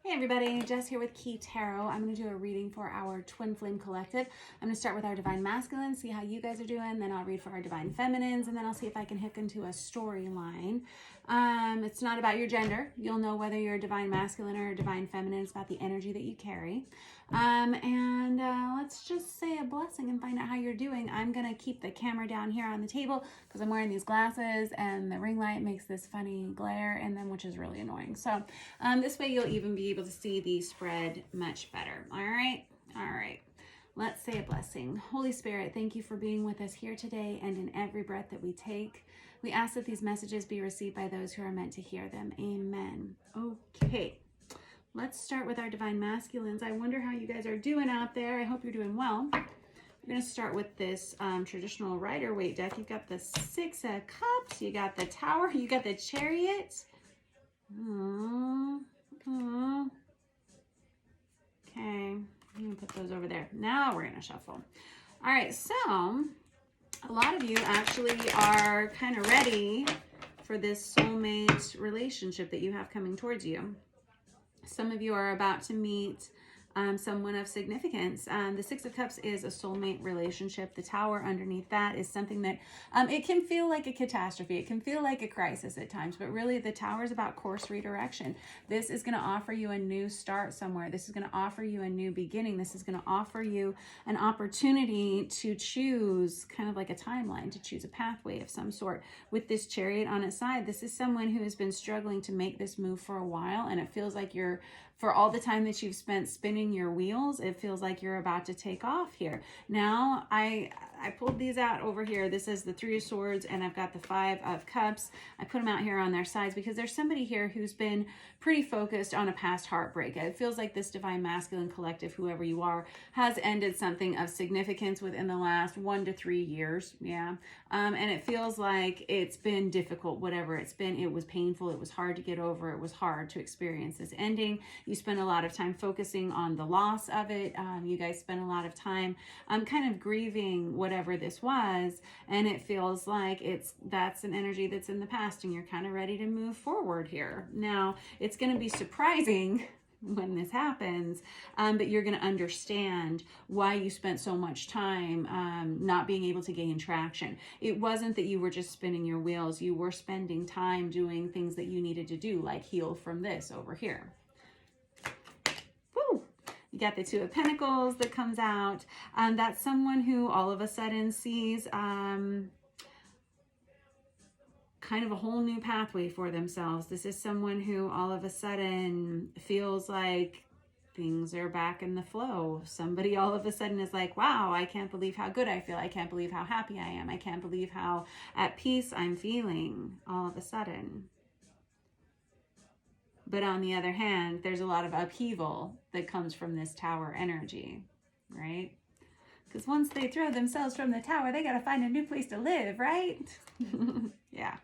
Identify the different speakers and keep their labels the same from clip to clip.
Speaker 1: Hey everybody, Jess here with Key Tarot. I'm going to do a reading for our Twin Flame Collective. I'm going to start with our Divine Masculine, see how you guys are doing, then I'll read for our Divine Feminines, and then I'll see if I can hook into a storyline. It's not about your gender. You'll know whether you're a Divine Masculine or a Divine Feminine. It's about the energy that you carry. Let's just say a blessing and find out how you're doing. I'm going to keep the camera down here on the table because I'm wearing these glasses and the ring light makes this funny glare in them, which is really annoying. So this way you'll even be able to see the spread much better. All right. Let's say a blessing. Holy Spirit, thank you for being with us here today and in every breath that we take. We ask that these messages be received by those who are meant to hear them. Amen. Okay. Let's start with our Divine Masculines. I wonder how you guys are doing out there. I hope you're doing well. We're going to start with this traditional Rider-Waite deck. You've got the Six of Cups. You got the Tower. You got the Chariot. Okay. I'm going to put those over there. Now we're going to shuffle. All right. So a lot of you actually are kind of ready for this soulmate relationship that you have coming towards you. Some of you are about to meet someone of significance. The Six of Cups is a soulmate relationship. The Tower underneath that is something that it can feel like a catastrophe. It can feel like a crisis at times, but really the Tower is about course redirection. This is going to offer you a new start somewhere. This is going to offer you a new beginning. This is going to offer you an opportunity to choose kind of like a timeline, to choose a pathway of some sort. With this Chariot on its side, this is someone who has been struggling to make this move for a while, and it feels like for all the time that you've spent spinning your wheels, it feels like you're about to take off here. Now, I pulled these out over here. This is the Three of Swords, and I've got the Five of Cups. I put them out here on their sides because there's somebody here who's been pretty focused on a past heartbreak. It feels like this Divine Masculine Collective, whoever you are, has ended something of significance within the last 1 to 3 years. Yeah. And it feels like it's been difficult, whatever it's been. It was painful. It was hard to get over. It was hard to experience this ending. You spend a lot of time focusing on the loss of it. You guys spend a lot of time kind of grieving whatever this was, and it feels like that's an energy that's in the past, and you're kind of ready to move forward here. Now, it's going to be surprising when this happens, but you're going to understand why you spent so much time not being able to gain traction. It wasn't that you were just spinning your wheels. You were spending time doing things that you needed to do, like heal from this over here. You got the Two of Pentacles that comes out. That's someone who all of a sudden sees kind of a whole new pathway for themselves. This is someone who all of a sudden feels like things are back in the flow. Somebody all of a sudden is like, wow, I can't believe how good I feel. I can't believe how happy I am. I can't believe how at peace I'm feeling all of a sudden. But on the other hand, there's a lot of upheaval that comes from this Tower energy, right? Because once they throw themselves from the Tower, they got to find a new place to live, right? Yeah.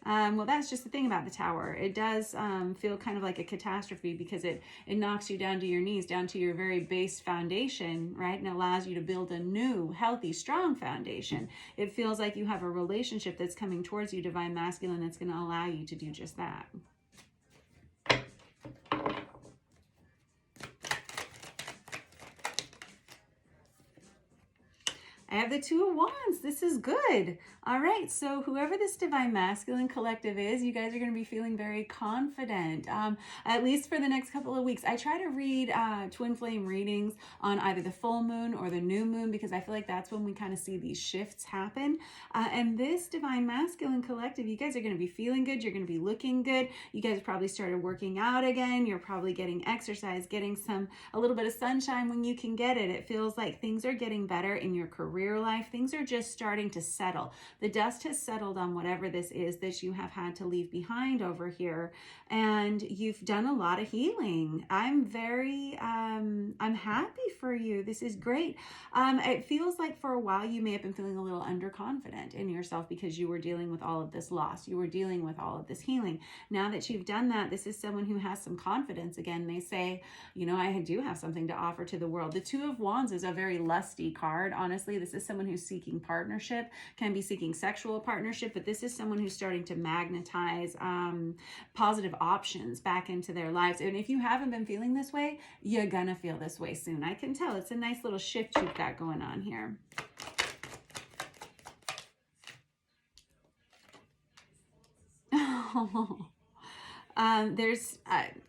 Speaker 1: Well, that's just the thing about the Tower. It does feel kind of like a catastrophe because it knocks you down to your knees, down to your very base foundation, right? And allows you to build a new, healthy, strong foundation. It feels like you have a relationship that's coming towards you, Divine Masculine, that's going to allow you to do just that. I have the Two of Wands. This is good. All right. So whoever this Divine Masculine Collective is, you guys are going to be feeling very confident, at least for the next couple of weeks. I try to read twin flame readings on either the full moon or the new moon because I feel like that's when we kind of see these shifts happen. And this Divine Masculine Collective, you guys are going to be feeling good. You're going to be looking good. You guys probably started working out again. You're probably getting exercise, getting a little bit of sunshine when you can get it. It feels like things are getting better in your career life. Things are just starting to settle. The dust has settled on whatever this is that you have had to leave behind over here, and you've done a lot of healing. I'm happy for you. This is great. It feels like for a while you may have been feeling a little underconfident in yourself because you were dealing with all of this loss. You were dealing with all of this healing. Now that you've done that, this is someone who has some confidence again. They say, you know, I do have something to offer to the world. The Two of Wands is a very lusty card. Honestly, this is someone who's seeking partnership, can be seeking sexual partnership, but this is someone who's starting to magnetize positive options back into their lives. And if you haven't been feeling this way, you're gonna feel this way soon. I can tell. It's a nice little shift you've got going on here.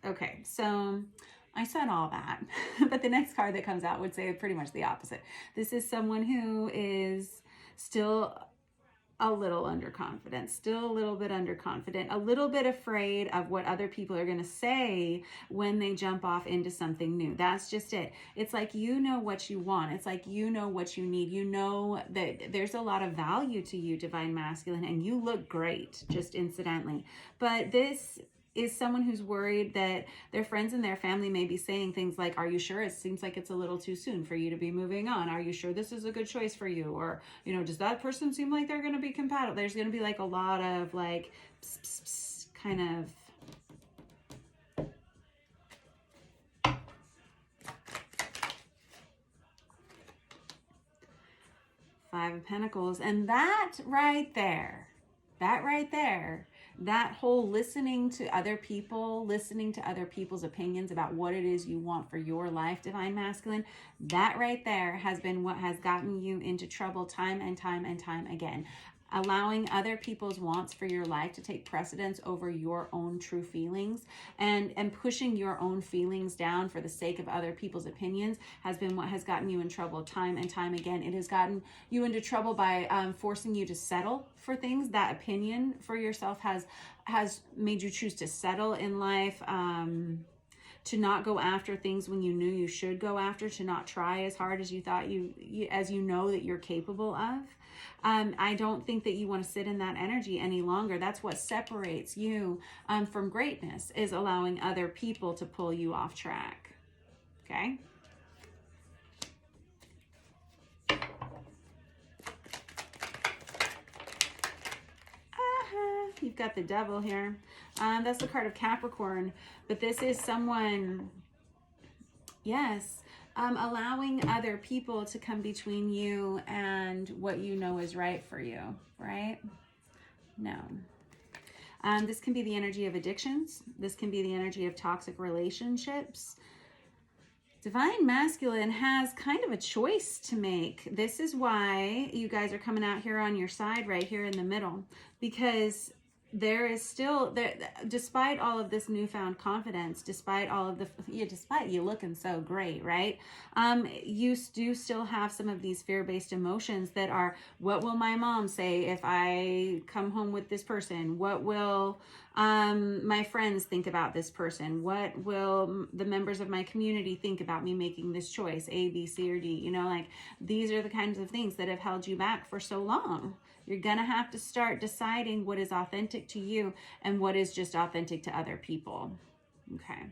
Speaker 1: Okay, so I said all that, but the next card that comes out would say pretty much the opposite. This is someone who is still a little underconfident, still a little bit underconfident, a little bit afraid of what other people are going to say when they jump off into something new. That's just it. It's like, you know what you want. It's like, you know what you need. You know that there's a lot of value to you, Divine Masculine, and you look great, just incidentally. But this is someone who's worried that their friends and their family may be saying things like, are you sure? It seems like it's a little too soon for you to be moving on. Are you sure this is a good choice for you? Or, you know, does that person seem like they're going to be compatible? There's going to be like a lot of like pss, pss, pss, kind of Five of Pentacles. And that right there, that whole listening to other people, listening to other people's opinions about what it is you want for your life, Divine Masculine, that right there has been what has gotten you into trouble time and time and time again. Allowing other people's wants for your life to take precedence over your own true feelings, and pushing your own feelings down for the sake of other people's opinions has been what has gotten you in trouble time and time again. It has gotten you into trouble by forcing you to settle for things. That opinion for yourself has made you choose to settle in life, to not go after things when you knew you should go after, to not try as hard as you thought as you know that you're capable of. I don't think that you want to sit in that energy any longer. That's what separates you from greatness, is allowing other people to pull you off track. Okay? You've got the Devil here. That's the card of Capricorn. But this is someone, yes, allowing other people to come between you and what you know is right for you, right? No. This can be the energy of addictions. This can be the energy of toxic relationships. Divine Masculine has kind of a choice to make. This is why you guys are coming out here on your side right here in the middle, because there is still, despite all of this newfound confidence, despite all of despite you looking so great, right? You do still have some of these fear-based emotions that are, what will my mom say if I come home with this person? What will my friends think about this person? What will the members of my community think about me making this choice, A, B, C, or D? You know, like, these are the kinds of things that have held you back for so long. You're going to have to start deciding what is authentic to you and what is just authentic to other people. Okay.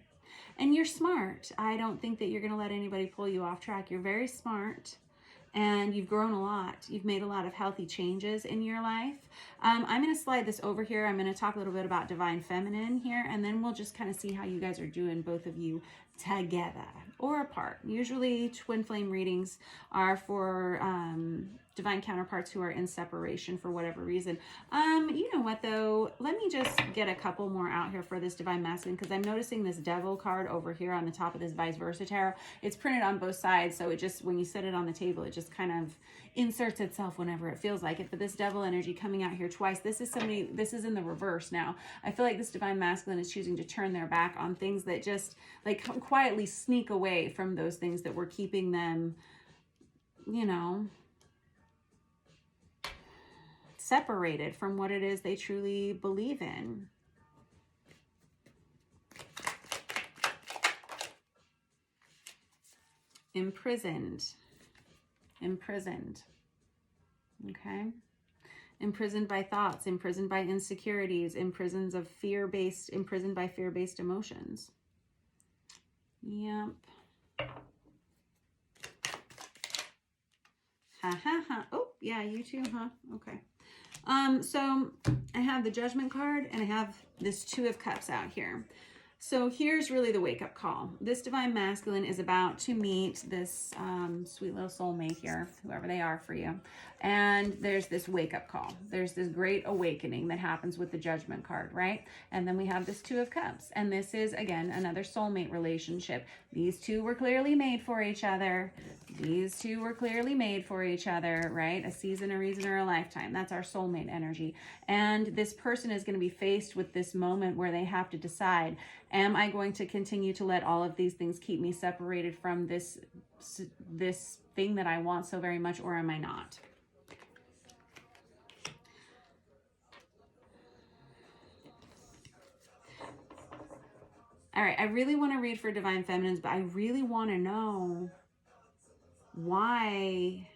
Speaker 1: And you're smart. I don't think that you're going to let anybody pull you off track. You're very smart, and you've grown a lot. You've made a lot of healthy changes in your life. I'm going to slide this over here. I'm going to talk a little bit about Divine Feminine here, and then we'll just kind of see how you guys are doing, both of you together or apart. Usually twin flame readings are for divine counterparts who are in separation for whatever reason. You know what though? Let me just get a couple more out here for this Divine Masculine, because I'm noticing this Devil card over here on the top of this Vice Versa Tarot. It's printed on both sides, so it just, when you set it on the table, it just kind of inserts itself whenever it feels like it. But this Devil energy coming out here twice, this is somebody, this is in the reverse now. I feel like this Divine Masculine is choosing to turn their back on things that just like quietly sneak away from those things that were keeping them, you know, separated from what it is they truly believe in. Imprisoned. Okay. Imprisoned by thoughts, imprisoned by insecurities, imprisoned by fear-based emotions. Yep. Ha ha ha. Oh, yeah, you too, huh? Okay. So I have the Judgment card, and I have this Two of Cups out here. So here's really the wake-up call. This divine masculine is about to meet this sweet little soulmate here, whoever they are for you. And there's this wake-up call. There's this great awakening that happens with the Judgment card, right? And then we have this Two of Cups. And this is, again, another soulmate relationship. These two were clearly made for each other. These two were clearly made for each other, right? A season, a reason, or a lifetime. That's our soulmate energy. And this person is going to be faced with this moment where they have to decide, am I going to continue to let all of these things keep me separated from this thing that I want so very much, or am I not? All right, I really want to read for Divine Feminines, but I really want to know why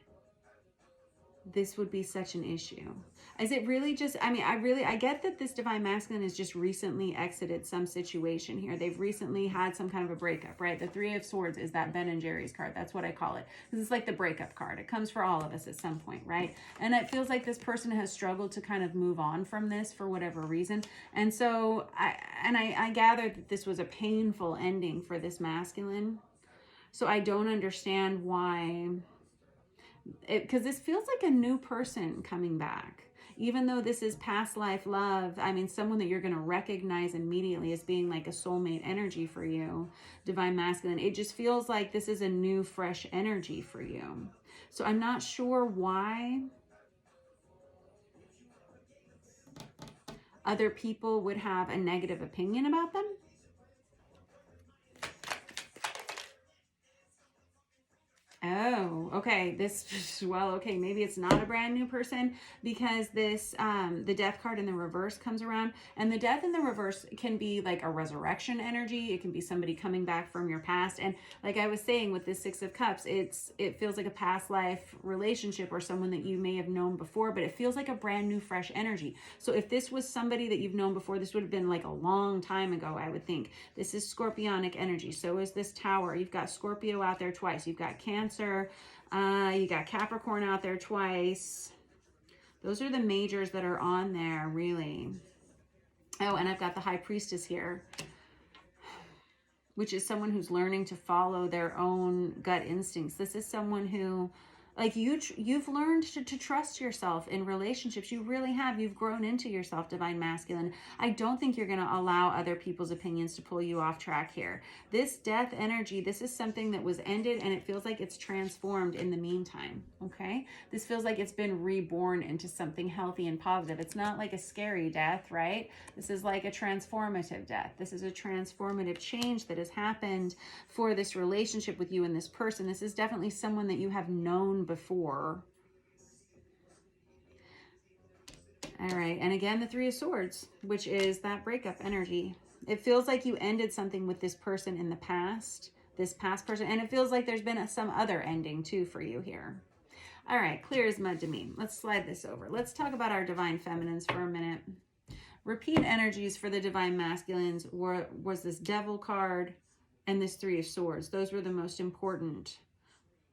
Speaker 1: this would be such an issue. Is it really just, I mean, I get that this divine masculine has just recently exited some situation here. They've recently had some kind of a breakup, right? The Three of Swords is that Ben and Jerry's card. That's what I call it. This is like the breakup card. It comes for all of us at some point, right? And it feels like this person has struggled to kind of move on from this for whatever reason. And so I gathered that this was a painful ending for this masculine. So I don't understand why, because this feels like a new person coming back. Even though this is past life love, I mean, someone that you're going to recognize immediately as being like a soulmate energy for you, divine masculine, it just feels like this is a new, fresh energy for you. So I'm not sure why other people would have a negative opinion about them. Oh, okay. Well, okay, maybe it's not a brand new person, because this, the death card in the reverse comes around, and the death in the reverse can be like a resurrection energy. It can be somebody coming back from your past. And like I was saying with this Six of Cups, it feels like a past life relationship or someone that you may have known before, but it feels like a brand new, fresh energy. So if this was somebody that you've known before, this would have been like a long time ago, I would think. This is Scorpionic energy. So is this Tower. You've got Scorpio out there twice. You've got Cancer. You got Capricorn out there twice. Those are the majors that are on there, really. Oh, and I've got the High Priestess here, which is someone who's learning to follow their own gut instincts. This is someone who, like, you've learned to trust yourself in relationships. You really have. You've grown into yourself, divine masculine. I don't think you're going to allow other people's opinions to pull you off track here. This death energy, this is something that was ended, and it feels like it's transformed in the meantime, okay? This feels like it's been reborn into something healthy and positive. It's not like a scary death, right? This is like a transformative death. This is a transformative change that has happened for this relationship with you and this person. This is definitely someone that you have known before. All right, and again, the Three of Swords, which is that breakup energy. It feels like you ended something with this person in the past, this past person, and it feels like there's been some other ending too for you here. All right, clear as mud to me. Let's slide this over. Let's talk about our divine feminines for a minute. Repeat energies for the divine masculines was this Devil card and this Three of Swords. Those were the most important,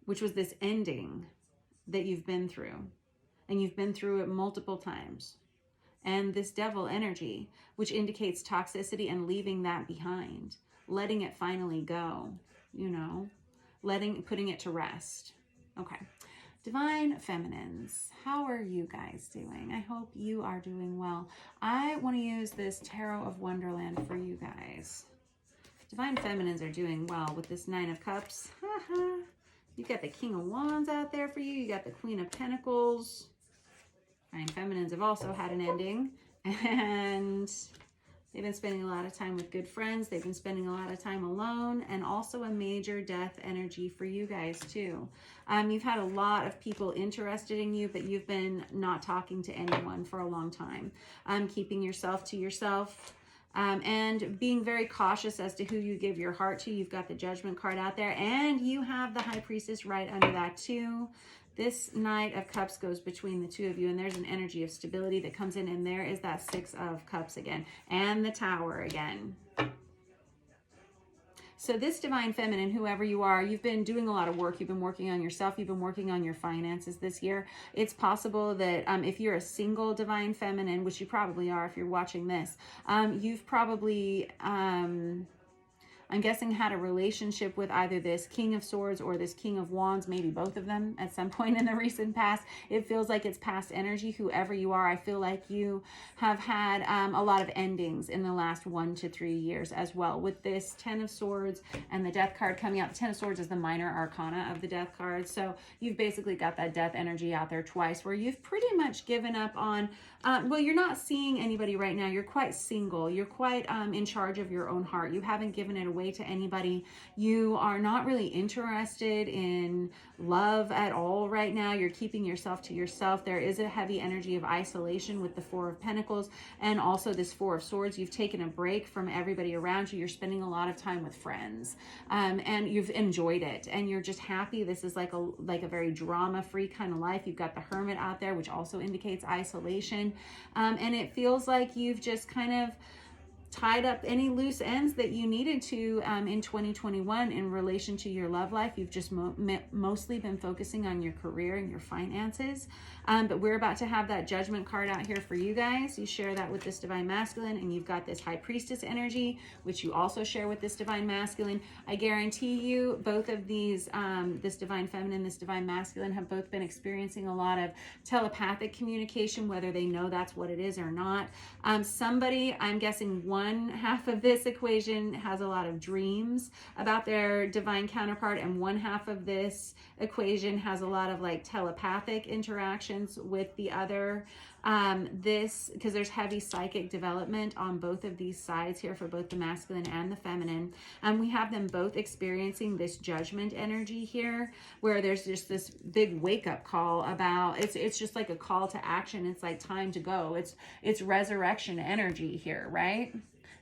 Speaker 1: which was this ending that you've been through. And you've been through it multiple times. And this Devil energy, which indicates toxicity and leaving that behind. Letting it finally go, you know. Putting it to rest. Okay. Divine Feminines, how are you guys doing? I hope you are doing well. I want to use this Tarot of Wonderland for you guys. Divine Feminines are doing well with this Nine of Cups. You got the King of Wands out there for you. You got the Queen of Pentacles. Divine Feminines have also had an ending. And they've been spending a lot of time with good friends. They've been spending a lot of time alone. And also a major death energy for you guys too. You've had a lot of people interested in you, but you've been not talking to anyone for a long time. Keeping yourself to yourself. And being very cautious as to who you give your heart to. You've got the Judgment card out there, and you have the High Priestess right under that too. This Knight of Cups goes between the two of you, and there's an energy of stability that comes in, and there is that Six of Cups again, and the Tower again. So this divine feminine, whoever you are, you've been doing a lot of work. You've been working on yourself. You've been working on your finances this year. It's possible that if you're a single divine feminine, which you probably are if you're watching this, you've probably... I'm guessing had a relationship with either this King of Swords or this King of Wands, maybe both of them at some point in the recent past. It feels like it's past energy. Whoever you are, I feel like you have had a lot of endings in the last 1 to 3 years as well. With this Ten of Swords and the Death card coming out, the Ten of Swords is the minor arcana of the Death card. So you've basically got that death energy out there twice, where you've pretty much given up on, well, you're not seeing anybody right now. You're quite single. You're quite in charge of your own heart. You haven't given it away to anybody. You are not really interested in love at all right now. You're keeping yourself to yourself. There is a heavy energy of isolation with the Four of Pentacles and also this Four of Swords. You've taken a break from everybody around you. You're spending a lot of time with friends, and you've enjoyed it, and you're just happy. This is like a very drama-free kind of life. You've got the Hermit out there, which also indicates isolation, and it feels like you've just kind of tied up any loose ends that you needed to in 2021 in relation to your love life. You've just mostly been focusing on your career and your finances. But we're about to have that Judgment card out here for you guys. You share that with this Divine Masculine, and you've got this High Priestess energy, which you also share with this Divine Masculine. I guarantee you both of these, this Divine Feminine, this Divine Masculine, have both been experiencing a lot of telepathic communication, whether they know that's what it is or not. Somebody, I'm guessing one half of this equation has a lot of dreams about their divine counterpart, and one half of this equation has a lot of like telepathic interactions with the other. This, because there's heavy psychic development on both of these sides here for both the masculine and the feminine. We have them both experiencing this judgment energy here, where there's just this big wake-up call about, it's just like a call to action. It's like time to go. It's resurrection energy here, right?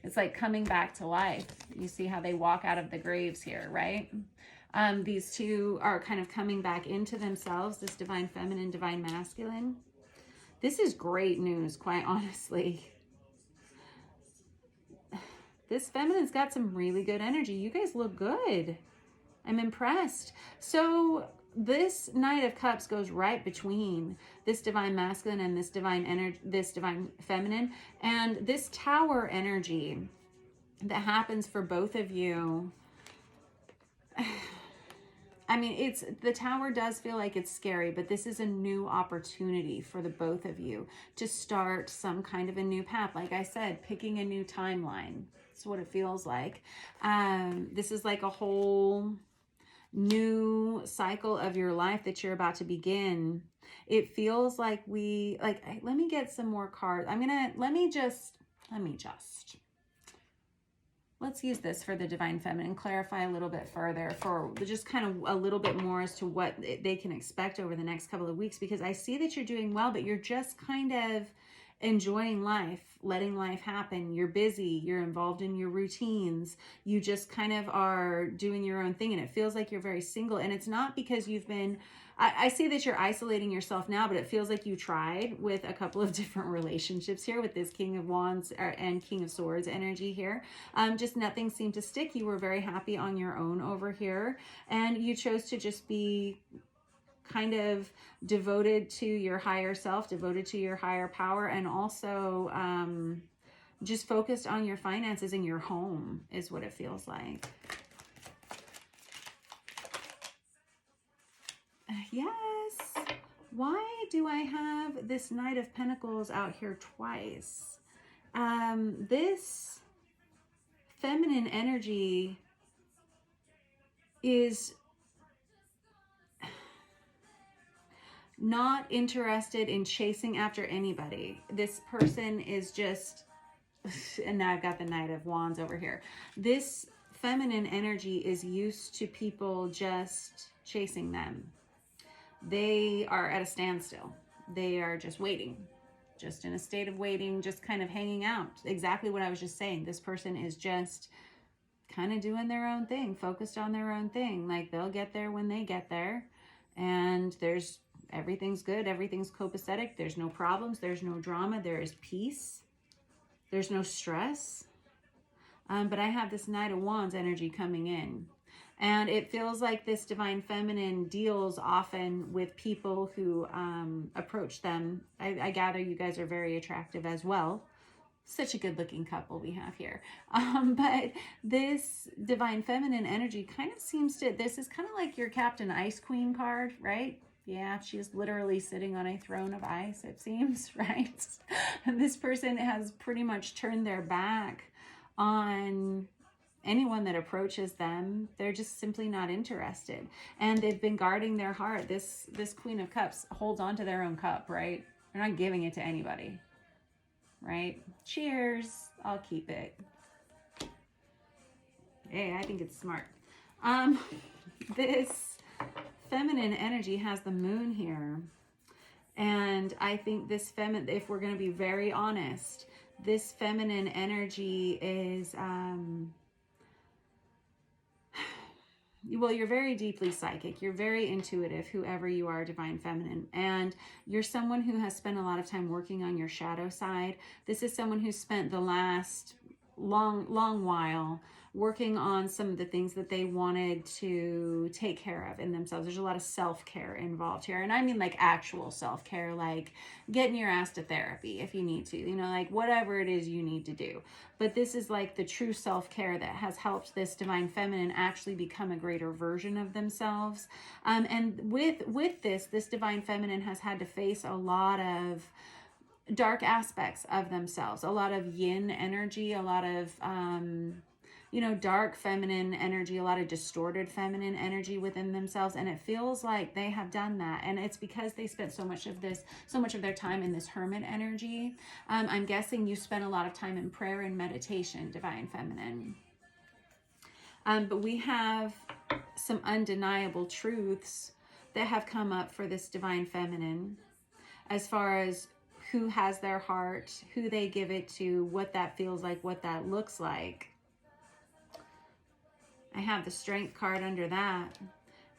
Speaker 1: It's like coming back to life. You see how they walk out of the graves here, right? These two are kind of coming back into themselves, this divine feminine, divine masculine. This is great news, quite honestly. This feminine's got some really good energy. You guys look good. I'm impressed. So this Knight of Cups goes right between this divine masculine and this divine energy, this divine feminine, and this Tower energy that happens for both of you. I mean, the Tower does feel like it's scary, but this is a new opportunity for the both of you to start some kind of a new path. Like I said, picking a new timeline. That's what it feels like. This is like a whole new cycle of your life that you're about to begin. It feels like let me get some more cards. Let's use this for the divine feminine, clarify a little bit further for just kind of a little bit more as to what they can expect over the next couple of weeks, because I see that you're doing well, but you're just kind of enjoying life, letting life happen. You're busy, you're involved in your routines, you just kind of are doing your own thing, and it feels like you're very single. And it's not because you've been, I see that you're isolating yourself now, but it feels like you tried with a couple of different relationships here with this King of Wands and King of Swords energy here. Just nothing seemed to stick. You were very happy on your own over here, and you chose to just be kind of devoted to your higher self, devoted to your higher power, and also just focused on your finances and your home is what it feels like. Yes. Why do I have this Knight of Pentacles out here twice? This feminine energy is not interested in chasing after anybody. This person is just, and now I've got the Knight of Wands over here. This feminine energy is used to people just chasing them. They are at a standstill. They are just waiting, just in a state of waiting, just kind of hanging out. Exactly what I was just saying. This person is just kind of doing their own thing, focused on their own thing. Like they'll get there when they get there, and everything's good. Everything's copacetic. There's no problems. There's no drama. There is peace. There's no stress. But I have this Knight of Wands energy coming in. And it feels like this Divine Feminine deals often with people who approach them. I gather you guys are very attractive as well. Such a good looking couple we have here. But this Divine Feminine energy kind of seems to, this is kind of like your Captain Ice Queen card, right? Yeah, she's literally sitting on a throne of ice, it seems, right? And this person has pretty much turned their back on anyone that approaches them. They're just simply not interested. And they've been guarding their heart. This Queen of Cups holds on to their own cup, right? They're not giving it to anybody, right? Cheers. I'll keep it. Hey, I think it's smart. This feminine energy has the moon here. And I think this feminine, if we're going to be very honest, this feminine energy is, well, you're very deeply psychic. You're very intuitive, whoever you are, Divine Feminine. And you're someone who has spent a lot of time working on your shadow side. This is someone who's spent the last long while working on some of the things that they wanted to take care of in themselves. There's a lot of self-care involved here. And I mean like actual self-care, like getting your ass to therapy if you need to, you know, like whatever it is you need to do. But this is like the true self-care that has helped this Divine Feminine actually become a greater version of themselves. And with this Divine Feminine has had to face a lot of dark aspects of themselves, a lot of yin energy, a lot of, you know, dark feminine energy, a lot of distorted feminine energy within themselves. And it feels like they have done that. And it's because they spent so much of their time in this hermit energy. I'm guessing you spent a lot of time in prayer and meditation, Divine Feminine. But we have some undeniable truths that have come up for this Divine Feminine as far as who has their heart, who they give it to, what that feels like, what that looks like. I have the Strength card under that,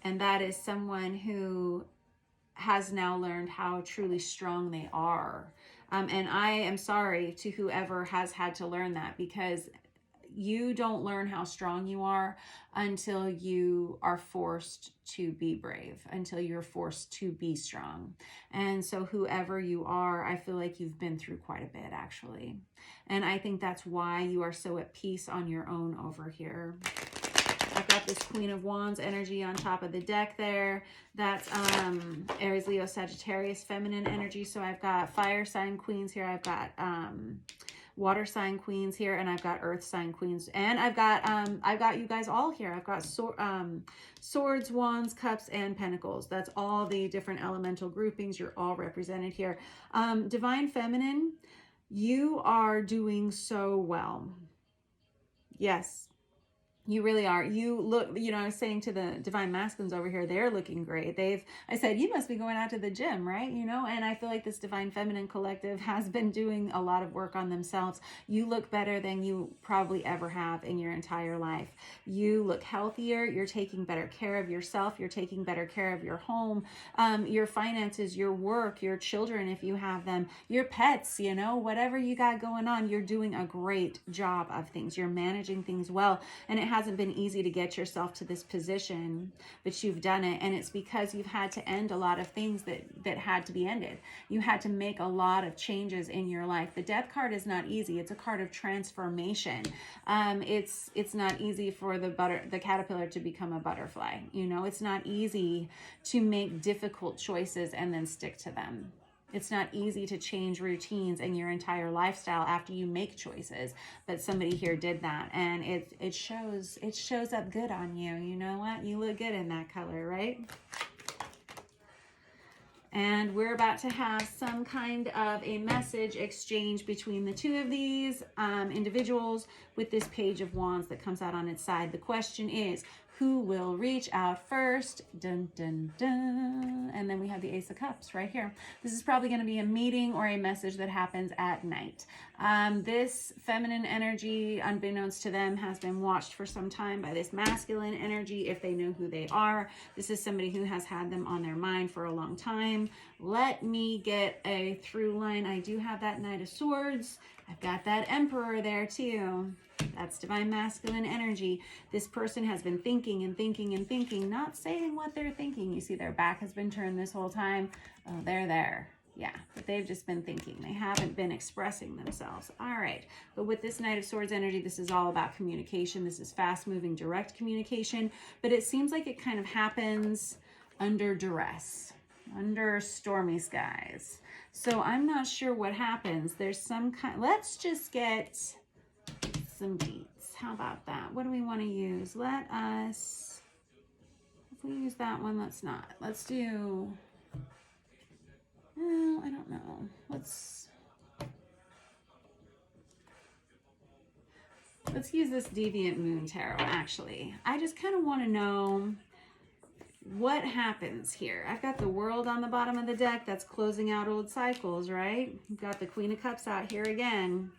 Speaker 1: and that is someone who has now learned how truly strong they are. And I am sorry to whoever has had to learn that, because you don't learn how strong you are until you are forced to be brave, until you're forced to be strong. And so whoever you are, I feel like you've been through quite a bit, actually. And I think that's why you are so at peace on your own over here. I've got this Queen of Wands energy on top of the deck there. That's Aries, Leo, Sagittarius feminine energy. So I've got fire sign queens here. I've got water sign queens here, and I've got earth sign queens, and I've got you guys all here. I've got swords, wands, cups, and pentacles. That's all the different elemental groupings. You're all represented here. Divine Feminine, you are doing so well. Yes. You really are. You look, you know, I was saying to the Divine Masculines over here, they're looking great. I said, you must be going out to the gym, right? You know, and I feel like this Divine Feminine collective has been doing a lot of work on themselves. You look better than you probably ever have in your entire life. You look healthier. You're taking better care of yourself. You're taking better care of your home, your finances, your work, your children, if you have them, your pets, you know, whatever you got going on, you're doing a great job of things. You're managing things well. And it hasn't been easy to get yourself to this position, but you've done it. And it's because you've had to end a lot of things that had to be ended. You had to make a lot of changes in your life. The Death card is not easy. It's a card of transformation. It's not easy for the caterpillar to become a butterfly. You know, it's not easy to make difficult choices and then stick to them. It's not easy to change routines and your entire lifestyle after you make choices, but somebody here did that, and it shows up good on you. You know what? You look good in that color, right? And we're about to have some kind of a message exchange between the two of these individuals with this Page of Wands that comes out on its side. The question is, who will reach out first? Dun, dun, dun. And then we have the Ace of Cups right here. This is probably going to be a meeting or a message that happens at night. This feminine energy, unbeknownst to them, has been watched for some time by this masculine energy if they know who they are. This is somebody who has had them on their mind for a long time. Let me get a through line. I do have that Knight of Swords. I've got that Emperor there too. That's divine masculine energy. This person has been thinking and thinking and thinking, not saying what they're thinking. You see their back has been turned this whole time. Oh, they're there. Yeah, but they've just been thinking. They haven't been expressing themselves. All right, but with this Knight of Swords energy, this is all about communication. This is fast-moving, direct communication, but it seems like it kind of happens under duress, under stormy skies. So I'm not sure what happens. There's some kind, let's just get some beats. How about that? What do we want to use? Let us, if we use that one, let's not. Let's do, well, I don't know. Let's use this Deviant Moon Tarot, actually. I just kind of want to know what happens here. I've got the World on the bottom of the deck. That's closing out old cycles, right? We've got the Queen of Cups out here again.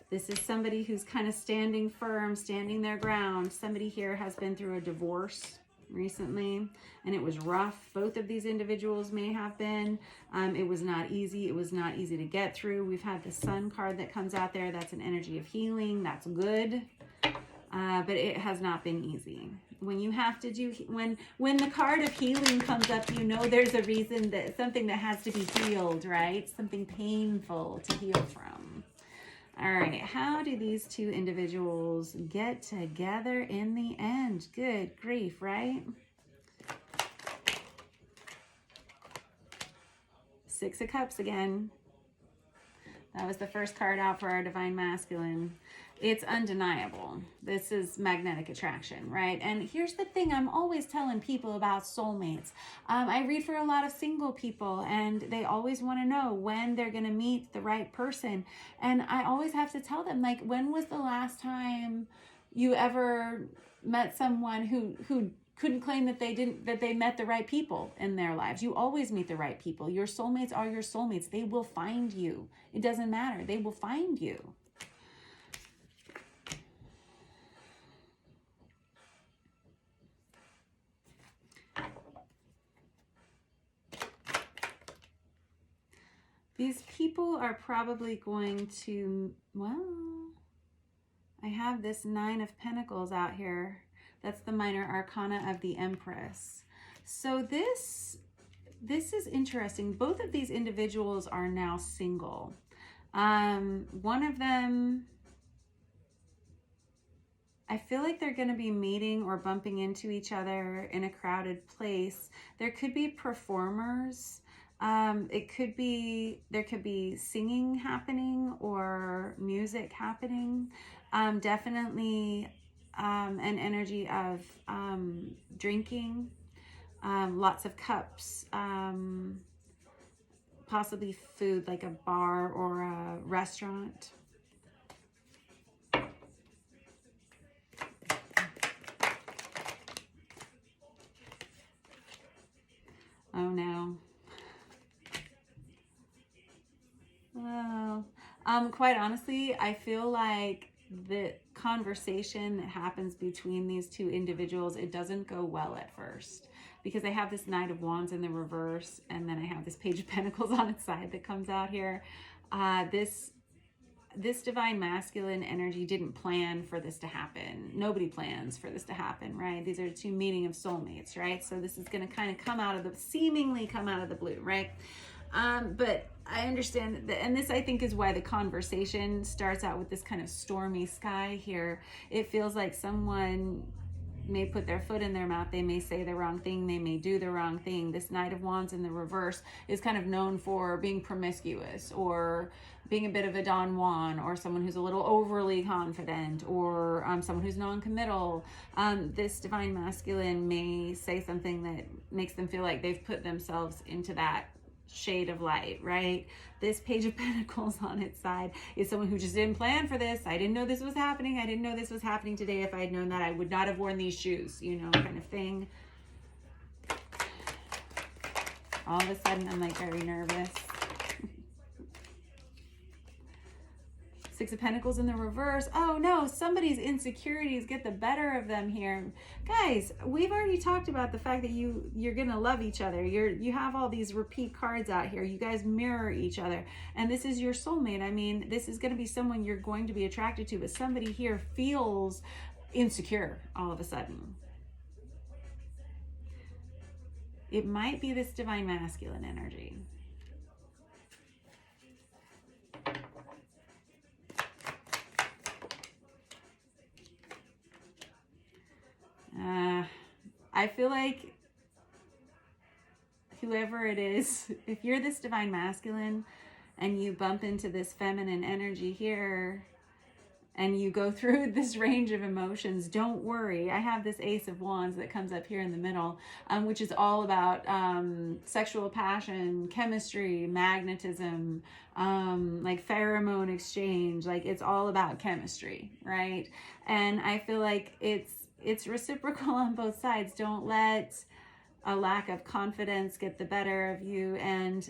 Speaker 1: This is somebody who's kind of standing firm, standing their ground. Somebody here has been through a divorce recently, and it was rough. Both of these individuals may have been. It was not easy. It was not easy to get through. We've had the Sun card that comes out there. That's an energy of healing. That's good. But it has not been easy. When you have to do, when the card of healing comes up, you know there's a reason, that something that has to be healed, right? Something painful to heal from. All right, how do these two individuals get together in the end? Good grief, right? Six of Cups again. That was the first card out for our Divine Masculine. It's undeniable. This is magnetic attraction, right? And here's the thing I'm always telling people about soulmates. I read for a lot of single people, and they always want to know when they're going to meet the right person. And I always have to tell them, like, when was the last time you ever met someone who couldn't claim that they met the right people in their lives? You always meet the right people. Your soulmates are your soulmates. They will find you. It doesn't matter. They will find you. These people are probably going to, well, I have this Nine of Pentacles out here. That's the minor arcana of the Empress. So this is interesting. Both of these individuals are now single. One of them, I feel like they're going to be meeting or bumping into each other in a crowded place. There could be performers. There could be singing happening or music happening. Definitely an energy of drinking, lots of cups, possibly food, like a bar or a restaurant. Oh no. Well, quite honestly, I feel like the conversation that happens between these two individuals, it doesn't go well at first, because I have this Knight of Wands in the reverse, and then I have this Page of Pentacles on its side that comes out here. This Divine Masculine energy didn't plan for this to happen. Nobody plans for this to happen, right? These are two meeting of soulmates, right? So this is going to kind of seemingly come out of the blue, right? But I understand that, and this I think is why the conversation starts out with this kind of stormy sky here. It feels like someone may put their foot in their mouth. They may say the wrong thing. They may do the wrong thing. This Knight of Wands in the reverse is kind of known for being promiscuous, or being a bit of a Don Juan, or someone who's a little overly confident, or someone who's non-committal. This Divine Masculine may say something that makes them feel like they've put themselves into that shade of light, right? This Page of Pentacles on its side is someone who just didn't plan for this. I didn't know this was happening. I didn't know this was happening today. If I had known that, I would not have worn these shoes, you know, kind of thing. All of a sudden, I'm like very nervous. Six of Pentacles in the reverse. Oh no, somebody's insecurities get the better of them here. Guys, we've already talked about the fact that you're gonna love each other. You have all these repeat cards out here. You guys mirror each other. And this is your soulmate. I mean, this is gonna be someone you're going to be attracted to, but somebody here feels insecure all of a sudden. It might be this divine masculine energy. I feel like whoever it is, if you're this divine masculine and you bump into this feminine energy here and you go through this range of emotions, don't worry. I have this Ace of Wands that comes up here in the middle, which is all about sexual passion, chemistry, magnetism, like pheromone exchange. Like it's all about chemistry, right? And I feel like it's reciprocal on both sides. Don't let a lack of confidence get the better of you. And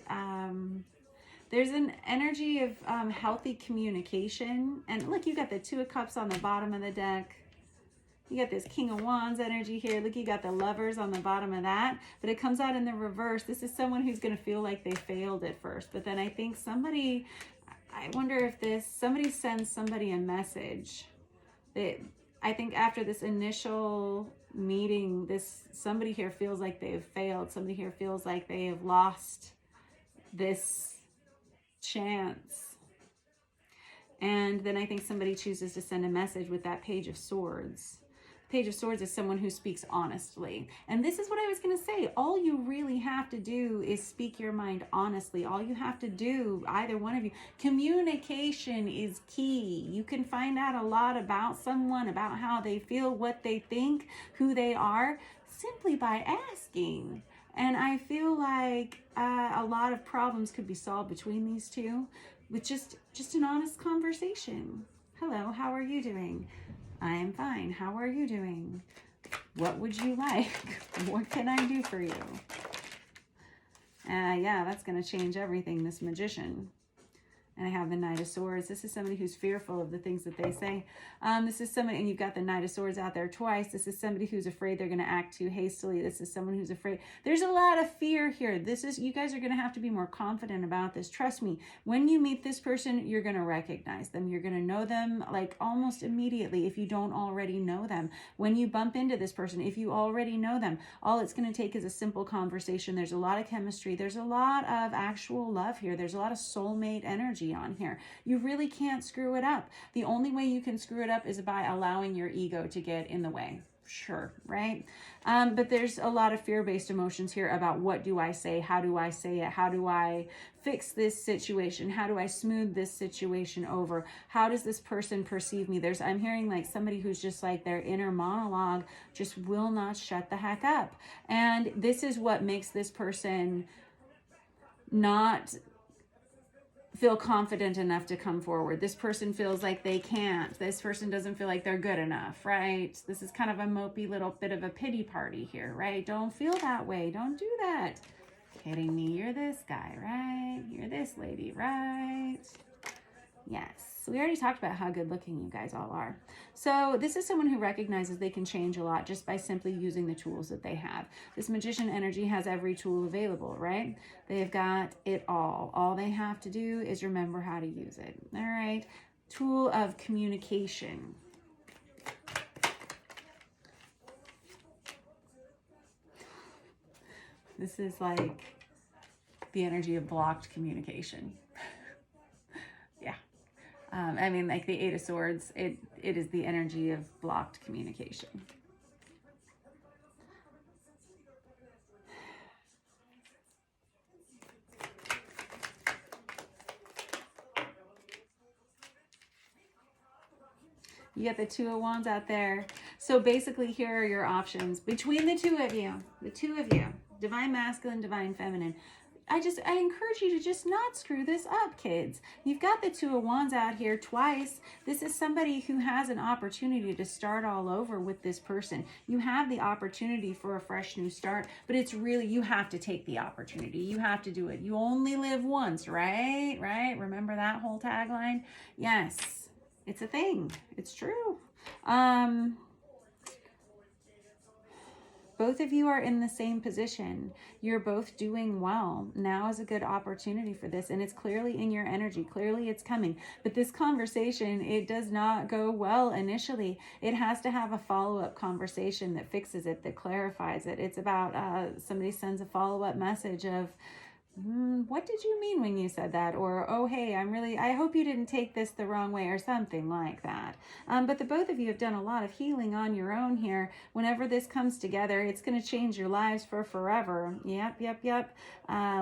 Speaker 1: there's an energy of healthy communication. And look, you got the Two of Cups on the bottom of the deck. You got this King of Wands energy here. Look, you got the Lovers on the bottom of that. But it comes out in the reverse. This is someone who's going to feel like they failed at first. But then I think somebody, I wonder if somebody sends somebody a message. I think after this initial meeting, somebody here feels like they've failed. Somebody here feels like they have lost this chance. And then I think somebody chooses to send a message with that Page of Swords. Page of Swords is someone who speaks honestly. And this is what I was going to say. All you really have to do is speak your mind honestly. All you have to do, either one of you, communication is key. You can find out a lot about someone, about how they feel, what they think, who they are, simply by asking. And I feel like a lot of problems could be solved between these two with just an honest conversation. Hello, how are you doing? I am fine. How are you doing? What would you like? What can I do for you? Yeah, that's going to change everything, this Magician. And I have the Knight of Swords. This is somebody who's fearful of the things that they say. This is somebody, and you've got the Knight of Swords out there twice. This is somebody who's afraid they're going to act too hastily. This is someone who's afraid. There's a lot of fear here. You guys are going to have to be more confident about this. Trust me, when you meet this person, you're going to recognize them. You're going to know them like almost immediately if you don't already know them. When you bump into this person, if you already know them, all it's going to take is a simple conversation. There's a lot of chemistry. There's a lot of actual love here. There's a lot of soulmate energy on here. You really can't screw it up. The only way you can screw it up is by allowing your ego to get in the way. Sure, right? But there's a lot of fear-based emotions here about what do I say? How do I say it? How do I fix this situation? How do I smooth this situation over? How does this person perceive me? I'm hearing like somebody who's just like their inner monologue just will not shut the heck up. And this is what makes this person not feel confident enough to come forward. This person feels like they can't. This person doesn't feel like they're good enough, right? This is kind of a mopey little bit of a pity party here, right? Don't feel that way. Don't do that. Kidding me. You're this guy, right? You're this lady, right? Yes. We already talked about how good looking you guys all are. So this is someone who recognizes they can change a lot just by simply using the tools that they have. This Magician energy has every tool available, right? They've got it all. All they have to do is remember how to use it. All right. Tool of communication. This is like the energy of blocked communication. Yeah. I mean, like the Eight of Swords, it is the energy of blocked communication. You got the Two of Wands out there. So basically, here are your options between the two of you, divine masculine, divine feminine. I encourage you to just not screw this up, kids. You've got the Two of Wands out here twice. This is somebody who has an opportunity to start all over with this person. You have the opportunity for a fresh new start, but it's really, you have to take the opportunity. You have to do it. You only live once, right? Right? Remember that whole tagline? Yes, it's a thing. It's true. Both of you are in the same position. You're both doing well. Now is a good opportunity for this, and it's clearly in your energy. Clearly it's coming. But this conversation, it does not go well initially. It has to have a follow-up conversation that fixes it, that clarifies it. It's about somebody sends a follow-up message of, what did you mean when you said that? Or, oh, hey, I hope you didn't take this the wrong way, or something like that. But the both of you have done a lot of healing on your own here. Whenever this comes together, it's going to change your lives for forever. Yep.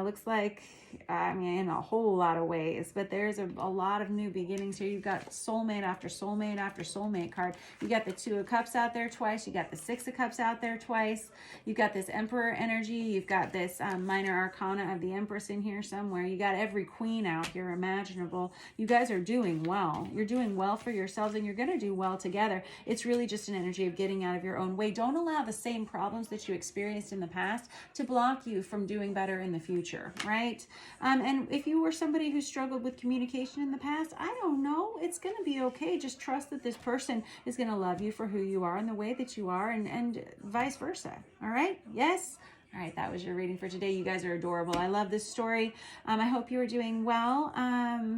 Speaker 1: Looks like, I mean, in a whole lot of ways, but there's a lot of new beginnings here. You've got soulmate after soulmate after soulmate card. You got the Two of Cups out there twice. You got the Six of Cups out there twice. You've got this Emperor energy. You've got this minor arcana of the Empress in here somewhere. You got every queen out here imaginable. You guys are doing well. You're doing well for yourselves, and you're going to do well together. It's really just an energy of getting out of your own way. Don't allow the same problems that you experienced in the past to block you from doing better in the future, right? And if you were somebody who struggled with communication in the past, I don't know, it's going to be okay. Just trust that this person is going to love you for who you are and the way that you are, and vice versa. All right? Yes? All right, that was your reading for today. You guys are adorable. I love this story. I hope you are doing well.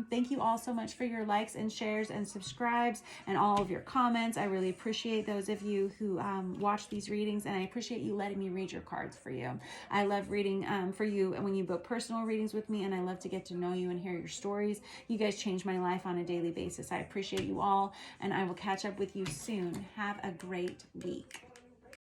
Speaker 1: Thank you all so much for your likes and shares and subscribes and all of your comments. I really appreciate those of you who watch these readings, and I appreciate you letting me read your cards for you. I love reading for you when you book personal readings with me, and I love to get to know you and hear your stories. You guys change my life on a daily basis. I appreciate you all, and I will catch up with you soon. Have a great week.